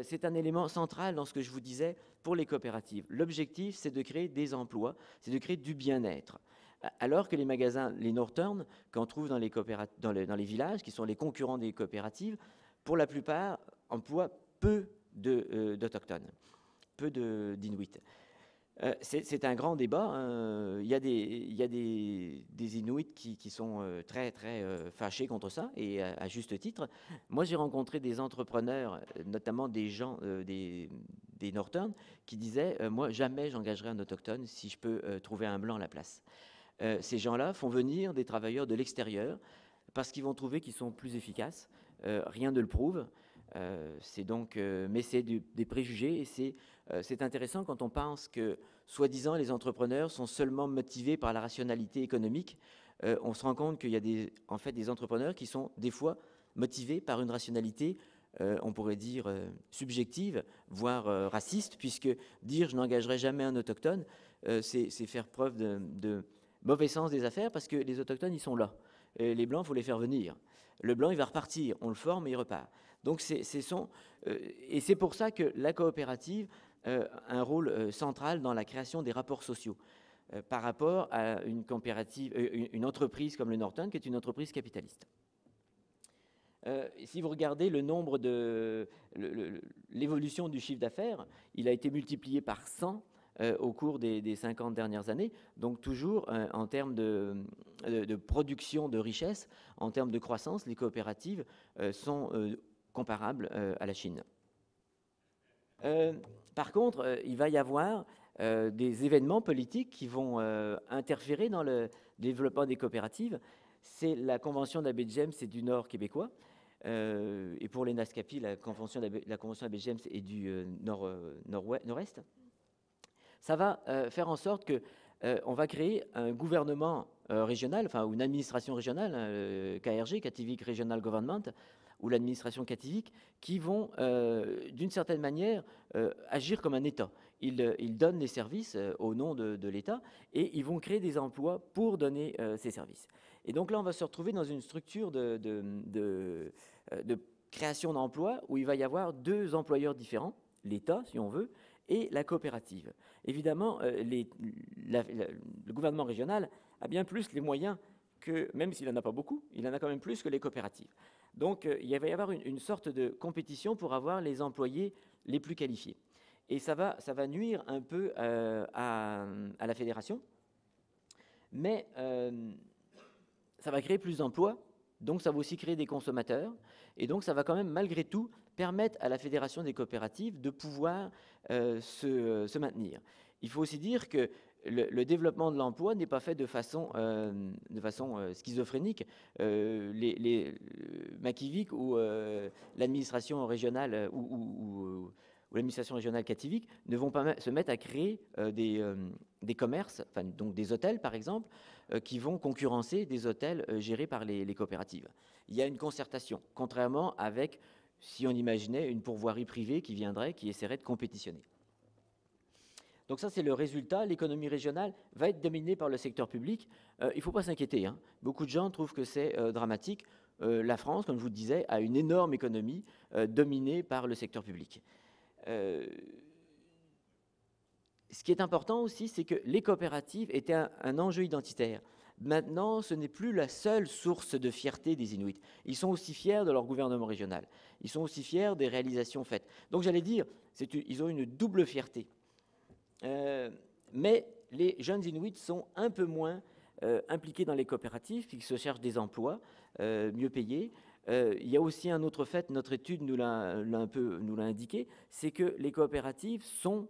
c'est un élément central dans ce que je vous disais pour les coopératives. L'objectif, c'est de créer des emplois, c'est de créer du bien-être. Alors que les magasins, les Northern, qu'on trouve dans les villages, qui sont les concurrents des coopératives, pour la plupart, emploient peu d'Autochtones, peu d'Inuits. C'est un grand débat, hein. Il y a des Inuits qui sont très fâchés contre ça, et à juste titre. Moi, j'ai rencontré des entrepreneurs, notamment des gens des Northern, qui disaient moi, jamais j'engagerai un autochtone si je peux trouver un blanc à la place. Ces gens-là font venir des travailleurs de l'extérieur parce qu'ils vont trouver qu'ils sont plus efficaces. Rien ne le prouve. Mais c'est des préjugés, et c'est intéressant quand on pense que, soi-disant, les entrepreneurs sont seulement motivés par la rationalité économique. On se rend compte qu'il y a en fait des entrepreneurs qui sont des fois motivés par une rationalité, on pourrait dire subjective, voire raciste, puisque dire je n'engagerai jamais un autochtone, c'est faire preuve de mauvais sens des affaires, parce que les autochtones, ils sont là. Et les blancs, il faut les faire venir. Le blanc, il va repartir, on le forme et il repart. Donc et c'est pour ça que la coopérative a un rôle central dans la création des rapports sociaux par rapport à une entreprise comme le Norton, qui est une entreprise capitaliste. Si vous regardez le nombre l'évolution du chiffre d'affaires, il a été multiplié par 100 au cours des 50 dernières années, donc toujours en termes de production de richesse, en termes de croissance, les coopératives sont comparables à la Chine. Par contre, il va y avoir des événements politiques qui vont interférer dans le développement des coopératives. C'est la Convention d'Abbé-James et du Nord québécois, et pour les NASCAPI, la Convention d'Abbé-James est du nord-ouest. Ça va faire en sorte que on va créer un gouvernement régional, enfin une administration régionale, KRG, Kativik Regional Government, ou l'administration Kativik, qui vont d'une certaine manière agir comme un État. Ils donnent des services au nom de l'État, et ils vont créer des emplois pour donner ces services. Et donc là, on va se retrouver dans une structure de création d'emplois où il va y avoir deux employeurs différents, l'État, si on veut, et la coopérative. Évidemment, le gouvernement régional a bien plus les moyens que, même s'il n'en a pas beaucoup, il en a quand même plus que les coopératives. Donc, il va y avoir une sorte de compétition pour avoir les employés les plus qualifiés. Et ça va nuire un peu à la fédération, mais ça va créer plus d'emplois, donc ça va aussi créer des consommateurs, et donc ça va quand même, malgré tout, permettre à la Fédération des coopératives de pouvoir se maintenir. Il faut aussi dire que le développement de l'emploi n'est pas fait de façon schizophrénique. Les Makivik ou l'administration régionale ou l'administration régionale Kativik ne vont pas se mettre à créer des commerces, enfin, donc des hôtels par exemple, qui vont concurrencer des hôtels gérés par les coopératives. Il y a une concertation, contrairement avec si on imaginait une pourvoirie privée qui viendrait, qui essaierait de compétitionner. Donc ça, c'est le résultat. L'économie régionale va être dominée par le secteur public. Il ne faut pas s'inquiéter, hein. Beaucoup de gens trouvent que c'est dramatique. La France, comme je vous le disais, a une énorme économie dominée par le secteur public. Ce qui est important aussi, c'est que les coopératives étaient un enjeu identitaire. Maintenant, ce n'est plus la seule source de fierté des Inuits. Ils sont aussi fiers de leur gouvernement régional. Ils sont aussi fiers des réalisations faites. Donc j'allais dire, ils ont une double fierté. Mais les jeunes Inuits sont un peu moins impliqués dans les coopératives, puisqu'ils se cherchent des emplois mieux payés. Il y a aussi un autre fait, notre étude nous l'a indiqué, c'est que les coopératives sont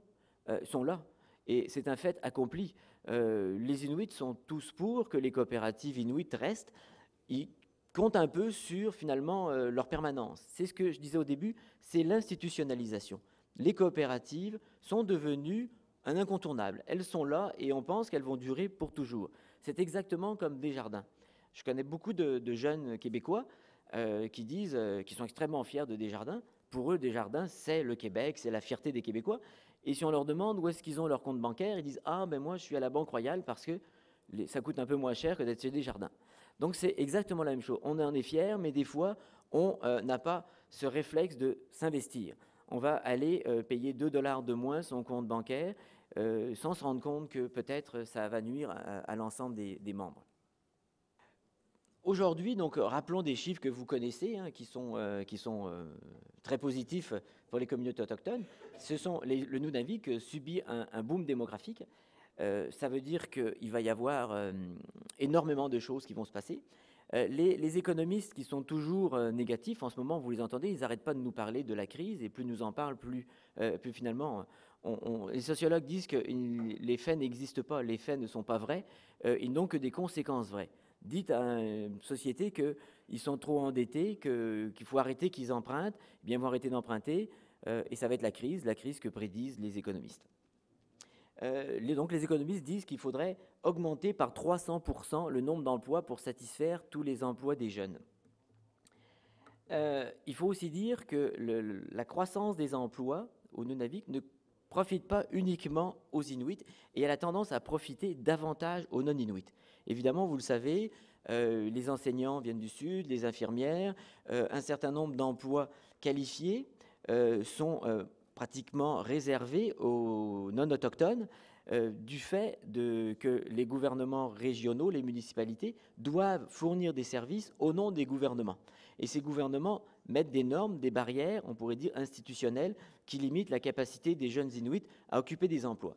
là. Et c'est un fait accompli. Les Inuits sont tous pour que les coopératives Inuits restent. Ils comptent un peu sur, finalement, leur permanence. C'est ce que je disais au début, c'est l'institutionnalisation. Les coopératives sont devenues un incontournable. Elles sont là et on pense qu'elles vont durer pour toujours. C'est exactement comme Desjardins. Je connais beaucoup de jeunes Québécois qui sont extrêmement fiers de Desjardins. Pour eux, Desjardins, c'est le Québec, c'est la fierté des Québécois. Et si on leur demande où est-ce qu'ils ont leur compte bancaire, ils disent « Ah, ben moi, je suis à la Banque Royale parce que ça coûte un peu moins cher que d'être chez Desjardins. » Donc, c'est exactement la même chose. On en est fiers, mais des fois, on n'a pas ce réflexe de s'investir. on va aller payer 2 $ de moins son compte bancaire sans se rendre compte que peut-être ça va nuire à l'ensemble des membres. Aujourd'hui, donc, rappelons des chiffres que vous connaissez, hein, qui sont très positifs pour les communautés autochtones. Ce sont le Nunavik subit un boom démographique. Ça veut dire qu'il va y avoir énormément de choses qui vont se passer. Les économistes qui sont toujours négatifs, en ce moment, vous les entendez, ils n'arrêtent pas de nous parler de la crise, et plus nous en parlent, plus finalement, les sociologues disent que les faits n'existent pas, les faits ne sont pas vrais, ils n'ont que des conséquences vraies. Dites à une société qu'ils sont trop endettés, qu'il faut arrêter qu'ils empruntent, eh bien, ils vont arrêter d'emprunter, et ça va être la crise que prédisent les économistes. Donc les économistes disent qu'il faudrait augmenter par 300% le nombre d'emplois pour satisfaire tous les emplois des jeunes. Il faut aussi dire que la croissance des emplois au Nunavik ne profite pas uniquement aux Inuits, et elle a tendance à profiter davantage aux non-Inuits. Évidemment, vous le savez, les enseignants viennent du Sud, les infirmières, un certain nombre d'emplois qualifiés sont pratiquement réservés aux non-autochtones du fait que les gouvernements régionaux, les municipalités, doivent fournir des services au nom des gouvernements. Et ces gouvernements mettent des normes, des barrières, on pourrait dire institutionnelles, qui limitent la capacité des jeunes Inuits à occuper des emplois.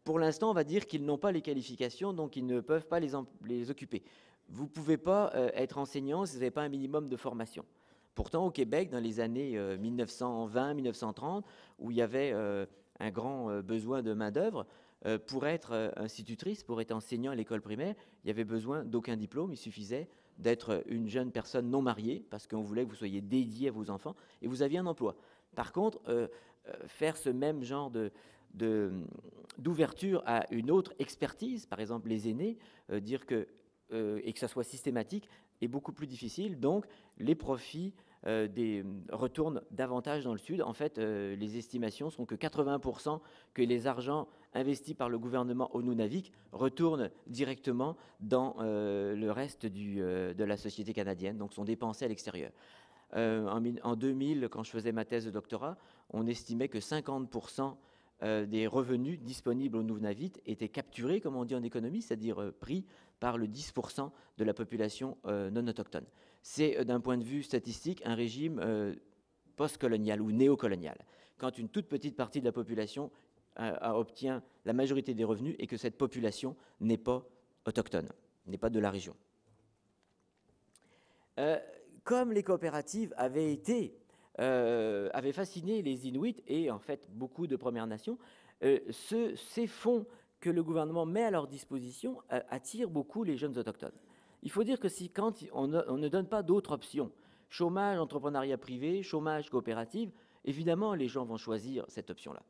Pour l'instant, on va dire qu'ils n'ont pas les qualifications, donc ils ne peuvent pas les occuper. Vous ne pouvez pas être enseignant si vous n'avez pas un minimum de formation. Pourtant, au Québec, dans les années 1920-1930, où il y avait un grand besoin de main-d'œuvre, pour être institutrice, pour être enseignant à l'école primaire, il n'y avait besoin d'aucun diplôme, il suffisait d'être une jeune personne non mariée, parce qu'on voulait que vous soyez dédié à vos enfants, et vous aviez un emploi. Par contre, faire ce même genre d'ouverture à une autre expertise, par exemple les aînés, dire que, et que ça soit systématique, est beaucoup plus difficile. Donc, les profits retournent davantage dans le Sud. En fait, les estimations sont que 80% que les argents investis par le gouvernement au Nunavik retournent directement dans le reste de la société canadienne, donc sont dépensés à l'extérieur. En 2000, quand je faisais ma thèse de doctorat, on estimait que 50% des revenus disponibles au Nunavik étaient capturés, comme on dit en économie, c'est-à-dire pris par le 10% de la population non autochtone. C'est, d'un point de vue statistique, un régime post-colonial ou néocolonial, quand une toute petite partie de la population obtient la majorité des revenus et que cette population n'est pas autochtone, n'est pas de la région. Comme les coopératives avaient fasciné les Inuits et en fait beaucoup de Premières Nations, ces fonds que le gouvernement met à leur disposition attirent beaucoup les jeunes autochtones. Il faut dire que quand on ne donne pas d'autres options, chômage, entrepreneuriat privé, chômage, coopérative, évidemment les gens vont choisir cette option-là.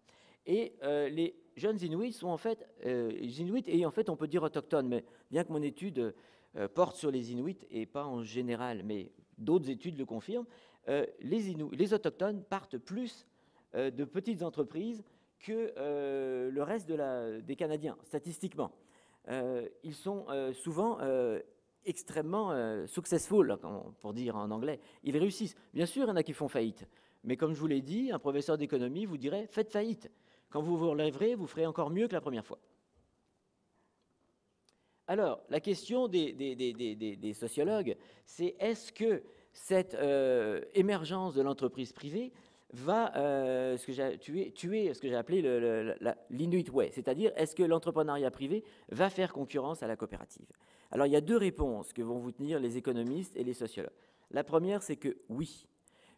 Et les jeunes Inuits sont en fait, Inuits et en fait on peut dire autochtones, mais bien que mon étude porte sur les Inuits et pas en général, mais d'autres études le confirment, les autochtones partent plus de petites entreprises que le reste des Canadiens, statistiquement. Ils sont souvent extrêmement successful, pour dire en anglais. Ils réussissent. Bien sûr, il y en a qui font faillite. Mais comme je vous l'ai dit, un professeur d'économie vous dirait « faites faillite ». Quand vous vous relèverez, vous ferez encore mieux que la première fois. Alors, la question des sociologues, c'est est-ce que cette émergence de l'entreprise privée va tuer ce que j'ai appelé l'Inuit Way, c'est-à-dire est-ce que l'entrepreneuriat privé va faire concurrence à la coopérative? Alors il y a deux réponses que vont vous tenir les économistes et les sociologues. La première, c'est que oui.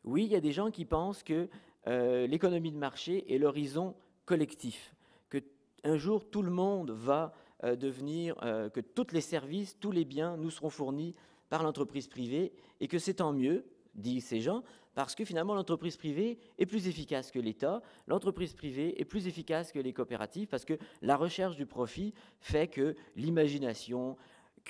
Oui, il y a des gens qui pensent que l'économie de marché est l'horizon collectif, que un jour tout le monde va devenir, que tous les services, tous les biens nous seront fournis par l'entreprise privée et que c'est tant mieux, disent ces gens, parce que finalement l'entreprise privée est plus efficace que l'État, l'entreprise privée est plus efficace que les coopératives parce que la recherche du profit fait que l'imagination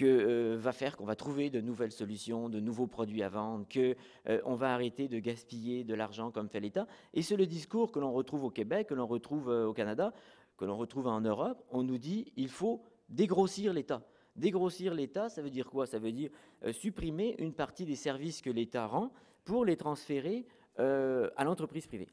va faire qu'on va trouver de nouvelles solutions, de nouveaux produits à vendre, qu'on va arrêter de gaspiller de l'argent comme fait l'État. Et c'est le discours que l'on retrouve au Québec, que l'on retrouve au Canada, que l'on retrouve en Europe. On nous dit il faut dégrossir l'État. Dégrossir l'État, ça veut dire quoi? Ça veut dire supprimer une partie des services que l'État rend pour les transférer à l'entreprise privée.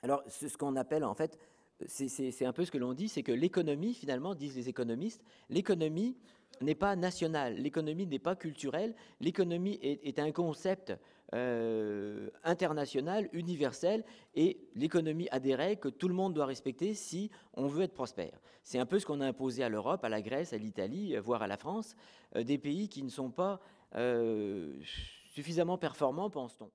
Alors, ce qu'on appelle en fait, c'est un peu ce que l'on dit, c'est que l'économie, finalement, disent les économistes, l'économie n'est pas nationale, l'économie n'est pas culturelle, l'économie est un concept international, universel, et l'économie a des règles que tout le monde doit respecter si on veut être prospère. C'est un peu ce qu'on a imposé à l'Europe, à la Grèce, à l'Italie, voire à la France, des pays qui ne sont pas suffisamment performants, pense-t-on.